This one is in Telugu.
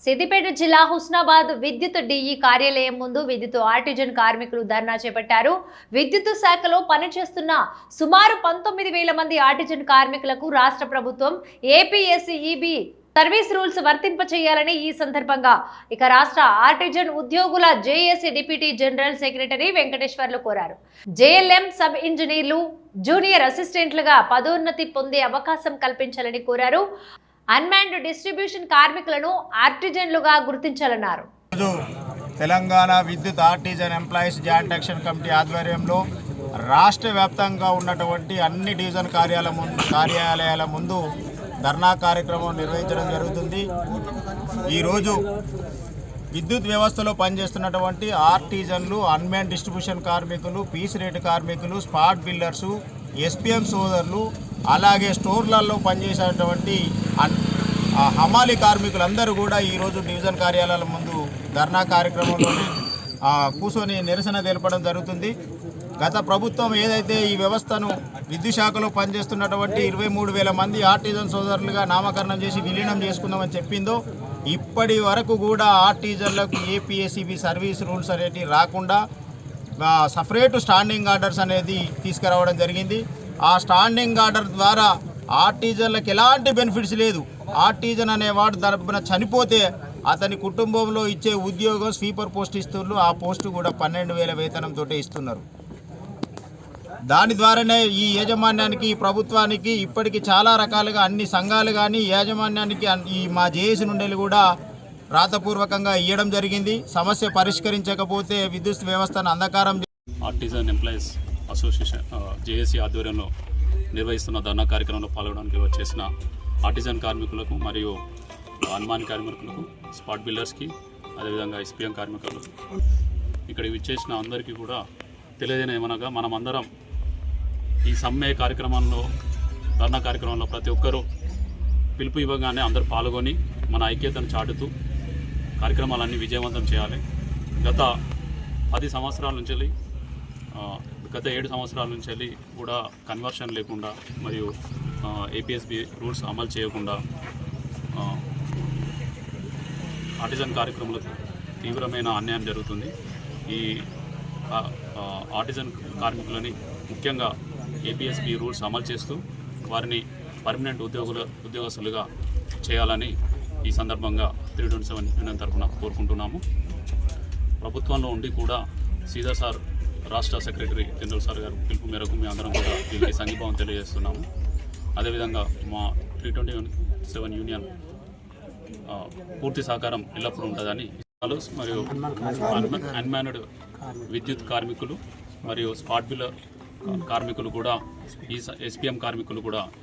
సిద్దిపేట జిల్లా హుస్నాబాద్ విద్యుత్ డిఈ కార్యాలయం ముందు విద్యుత్ ఆర్టిజన్ కార్మికులు ధర్నా చేపట్టారు. విద్యుత్ శాఖలో పనిచేస్తున్న సుమారు 19,000 మంది ఆర్టిజన్ కార్మికులకు రాష్ట్ర ప్రభుత్వం ఏపీఎస్ఈబీ సర్వీస్ రూల్స్ వర్తింపచేయాలని ఈ సందర్భంగా రాష్ట్ర ఆర్టిజన్ ఉద్యోగుల JAC deputy general secretary Venkateswarlu కోరారు. జేఎల్ఎం సబ్ ఇంజనీర్లు, జూనియర్ అసిస్టెంట్లుగా పదోన్నతి పొందే అవకాశం కల్పించాలని కోరారు. అన్మాన్డ్ డిస్ట్రిబ్యూషన్ కార్మికులను ఆర్టిజన్లుగా గుర్తించాలన్నారు. తెలంగాణ విద్యుత్ artisan employees joint action committee ఆధ్వర్యంలో రాష్ట్ర వ్యాప్తంగా ఉన్నటువంటి అన్ని డివిజన్ కార్యాలయాల ముందు ధర్నా కార్యక్రమం నిర్వహించడం జరుగుతుంది. ఈరోజు విద్యుత్ వ్యవస్థలో పనిచేస్తున్నటువంటి ఆర్టిజన్లు, అన్మాన్డ్ డిస్ట్రిబ్యూషన్ కార్మికులు, పీస్ రేటు కార్మికులు, స్పాట్ బిల్లర్సు, ఎస్పీఎం సోదరులు, అలాగే స్టోర్లలో పనిచేసేటువంటి హమాలి కార్మికులందరూ కూడా ఈరోజు డివిజన్ కార్యాలయాల ముందు ధర్నా కార్యక్రమంలోనే కూర్చొని నిరసన తెలపడం జరుగుతుంది. గత ప్రభుత్వం ఏదైతే ఈ వ్యవస్థను విద్యుత్ శాఖలో పనిచేస్తున్నటువంటి 23,000 మంది ఆర్టిజన్ సోదరులుగా నామకరణం చేసి విలీనం చేసుకుందామని చెప్పిందో ఇప్పటి వరకు కూడా ఆర్టిజన్లకు ఏపీఎస్ఈబీ సర్వీస్ రూల్స్ అనేవి రాకుండా సపరేట్ స్టాండింగ్ ఆర్డర్స్ అనేది తీసుకురావడం జరిగింది. ఆ స్టాండింగ్ ఆర్డర్ ద్వారా ఆర్టిజన్లకు ఎలాంటి బెనిఫిట్స్ లేదు. ఆర్టిజన్ అనేవాడు తరపున చనిపోతే అతని కుటుంబంలో ఇచ్చే ఉద్యోగం స్వీపర్ పోస్ట్ ఇస్తున్నారు. ఆ పోస్టు కూడా 12,000 వేతనంతో ఇస్తున్నారు. దాని ద్వారానే ఈ యాజమాన్యానికి, ఈ ప్రభుత్వానికి ఇప్పటికీ చాలా రకాలుగా అన్ని సంఘాలు కానీ యాజమాన్యానికి ఈ మా జేఏసీ నుండి కూడా రాతపూర్వకంగా ఇవ్వడం జరిగింది. సమస్య పరిష్కరించకపోతే విద్యుత్ వ్యవస్థను అంధకారం. ఆర్టిజన్ ఎంప్లాయీస్ అసోసియేషన్ జేఏసీ ఆధ్వర్యంలో నిర్వహిస్తున్న ధర్నా కార్యక్రమంలో పాల్గొనడానికి వచ్చేసిన ఆర్టిజన్ కార్మికులకు మరియు అన్మాన్ కార్మికులకు, స్పాట్ బిల్లర్స్కి, అదేవిధంగా ఎస్పీఎం కార్మికులకు ఇక్కడ విచ్చేసిన అందరికీ కూడా తెలియజేయమనగా మనమందరం ఈ సమ్మె కార్యక్రమంలో, ధర్నా కార్యక్రమంలో ప్రతి ఒక్కరూ పిలుపు ఇవ్వగానే అందరూ పాల్గొని మన ఐక్యతను చాటుతూ కార్యక్రమాలన్నీ విజయవంతం చేయాలి. గత 10 సంవత్సరాల నుంచి గత 7 సంవత్సరాల నుంచి కూడా కన్వర్షన్ లేకుండా మరియు ఏపీఎస్బీ రూల్స్ అమలు చేయకుండా ఆర్టిజన్ కార్యక్రమాలకు తీవ్రమైన అన్యాయం జరుగుతుంది. ఈ ఆర్టిజన్ కార్మికులని ముఖ్యంగా ఏపీఎస్బీ రూల్స్ అమలు చేస్తూ వారిని పర్మనెంట్ ఉద్యోగస్తులుగా చేయాలని ఈ సందర్భంగా 327 యూనియన్ తరఫున కోరుకుంటున్నాము. ప్రభుత్వంలో ఉండి కూడా సీదా సార్ రాష్ట్ర సెక్రటరీ జనరల్ సార్ గారు పిలుపు మేరకు మేము అందరం కూడా దీనికి సంఘీభావం తెలియజేస్తున్నాము. అదేవిధంగా మా 327 యూనియన్ పూర్తి సహకారం ఎల్లప్పుడూ ఉంటుందని మరియు అన్మాన్డ్ విద్యుత్ కార్మికులు మరియు స్పాట్ బిల్లర్ కార్మికులు కూడా, ఈ ఎస్పీఎం కార్మికులు కూడా ఈ